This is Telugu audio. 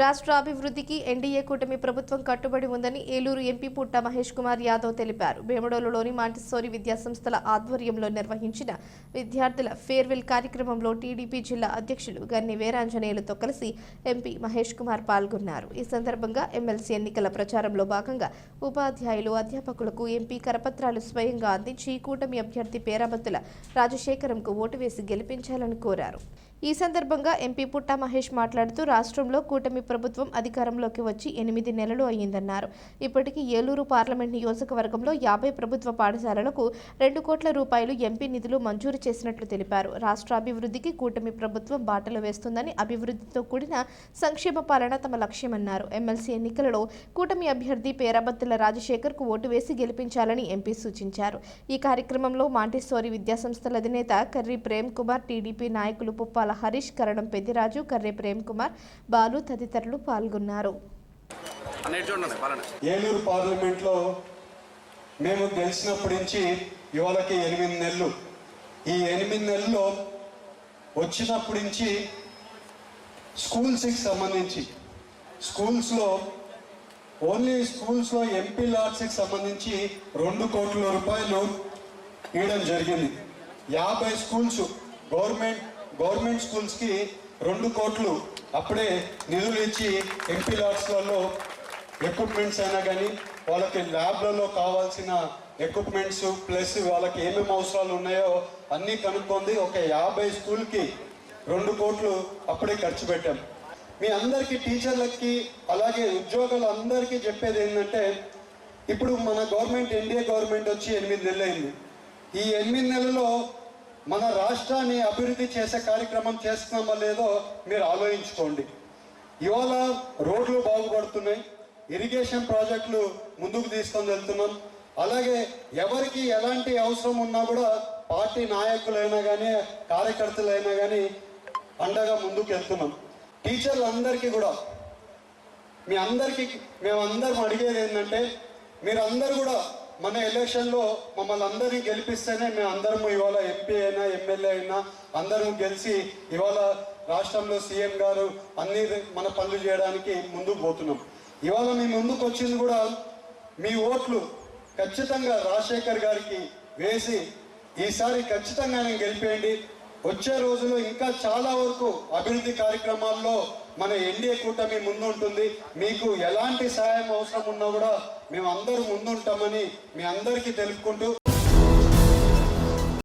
రాష్ట్ర అభివృద్ధికి ఎన్డీఏ కూటమి ప్రభుత్వం కట్టుబడి ఉందని ఏలూరు ఎంపీ పుట్ట మహేష్ కుమార్ యాదవ్ తెలిపారు. భీమడోలులోని మాంటిస్సోరీ విద్యాసంస్థల ఆధ్వర్యంలో నిర్వహించిన విద్యార్థుల ఫేర్వెల్ కార్యక్రమంలో టీడీపీ జిల్లా అధ్యక్షులు గన్ని వీరాంజనేయులతో కలిసి ఎంపీ మహేష్ కుమార్ పాల్గొన్నారు. ఈ సందర్భంగా ఎమ్మెల్సీ ఎన్నికల ప్రచారంలో భాగంగా ఉపాధ్యాయులు, అధ్యాపకులకు ఎంపీ కరపత్రాలు స్వయంగా అందించి కూటమి అభ్యర్థి పేరాబత్తుల రాజశేఖరంకు ఓటు వేసి గెలిపించాలని కోరారు. ఈ సందర్భంగా ఎంపీ పుట్ట మహేష్ మాట్లాడుతూ రాష్ట్రంలో కూటమి ప్రభుత్వం అధికారంలోకి వచ్చి 8 నెలలు అయ్యిందన్నారు. ఇప్పటికీ ఏలూరు పార్లమెంట్ నియోజకవర్గంలో 50 ప్రభుత్వ పాఠశాలలకు 2 కోట్ల రూపాయలు ఎంపీ నిధులు మంజూరు చేసినట్లు తెలిపారు. రాష్ట్ర అభివృద్ధికి కూటమి ప్రభుత్వం బాటలు వేస్తుందని, అభివృద్ధితో కూడిన సంక్షేమ పాలన తమ లక్ష్యమన్నారు. ఎమ్మెల్సీ ఎన్నికలలో కూటమి అభ్యర్థి పేరాబత్తుల రాజశేఖర్కు ఓటు వేసి గెలిపించాలని ఎంపీ సూచించారు. ఈ కార్యక్రమంలో మాంటిస్సోరీ విద్యాసంస్థల అధినేత కర్రీ ప్రేమ్ కుమార్, టీడీపీ నాయకులు పుప్పాల హరీష్, కరణం పెద్దిరాజు, కర్రే ప్రేమ్ కుమార్, బాలు తదితరులు పాల్గొన్నారు. ఏలూరు పార్లమెంట్లో మేము గెలిచినప్పటి నుంచి ఇవాళకి 8 నెలలు. ఈ 8 నెలల్లో వచ్చినప్పటి నుంచి స్కూల్స్కి సంబంధించి స్కూల్స్లో ఎంపీ లాట్స్కి సంబంధించి 2 కోట్ల రూపాయలు ఇవ్వడం జరిగింది. 50 స్కూల్స్ గవర్నమెంట్ స్కూల్స్కి 2 కోట్లు అప్పుడే నిధులు ఇచ్చి ఎంపీ లాట్స్లలో ఎక్విప్మెంట్స్ అయినా కానీ వాళ్ళకి ల్యాబ్లలో కావాల్సిన ఎక్విప్మెంట్స్ ప్లస్ వాళ్ళకి ఏమేమి అవసరాలు ఉన్నాయో అన్నీ కనుక్కుంది. ఒక 50 స్కూల్కి 2 కోట్లు అప్పుడే ఖర్చు పెట్టాం. మీ అందరికీ, టీచర్లకి, అలాగే ఉద్యోగులు అందరికీ చెప్పేది ఏంటంటే, ఇప్పుడు మన గవర్నమెంట్, ఎన్డీఏ గవర్నమెంట్ వచ్చి 8 నెలలు అయింది. ఈ 8 నెలల్లో మన రాష్ట్రాన్ని అభివృద్ధి చేసే కార్యక్రమం చేస్తున్నామో లేదో మీరు ఆలోచించుకోండి. ఇవాళ రోడ్లు బాగుపడుతున్నాయి, ఇరిగేషన్ ప్రాజెక్టులు ముందుకు తీసుకొని వెళ్తున్నాం. అలాగే ఎవరికి ఎలాంటి అవసరం ఉన్నా కూడా పార్టీ నాయకులైనా కానీ, కార్యకర్తలైనా కానీ అండగా ముందుకు వెళ్తున్నాం. టీచర్లందరికీ కూడా మేమందరం అడిగేది ఏంటంటే, మీరందరూ కూడా మన ఎలక్షన్లో మమ్మల్ని అందరినీ గెలిపిస్తేనే మేము అందరము ఇవాళ ఎంపీ అయినా, ఎమ్మెల్యే అయినా అందరం గెలిచి ఇవాళ రాష్ట్రంలో సీఎం గారు అన్ని మన పనులు చేయడానికి ముందుకు పోతున్నాం. ఇవాళ మీ ముందుకు వచ్చింది కూడా మీ ఓట్లు ఖచ్చితంగా రాజశేఖర్ గారికి వేసి ఈసారి ఖచ్చితంగా నేను గెలిపేయండి. వచ్చే రోజుల్లో ఇంకా చాలా వరకు అభివృద్ధి కార్యక్రమాల్లో మన ఎన్డీఏ కూటమి ముందుంటుంది. మీకు ఎలాంటి సహాయం అవసరం ఉన్నా కూడా మేము అందరూ ముందుంటామని మీ అందరికీ తెలుపుకుంటూ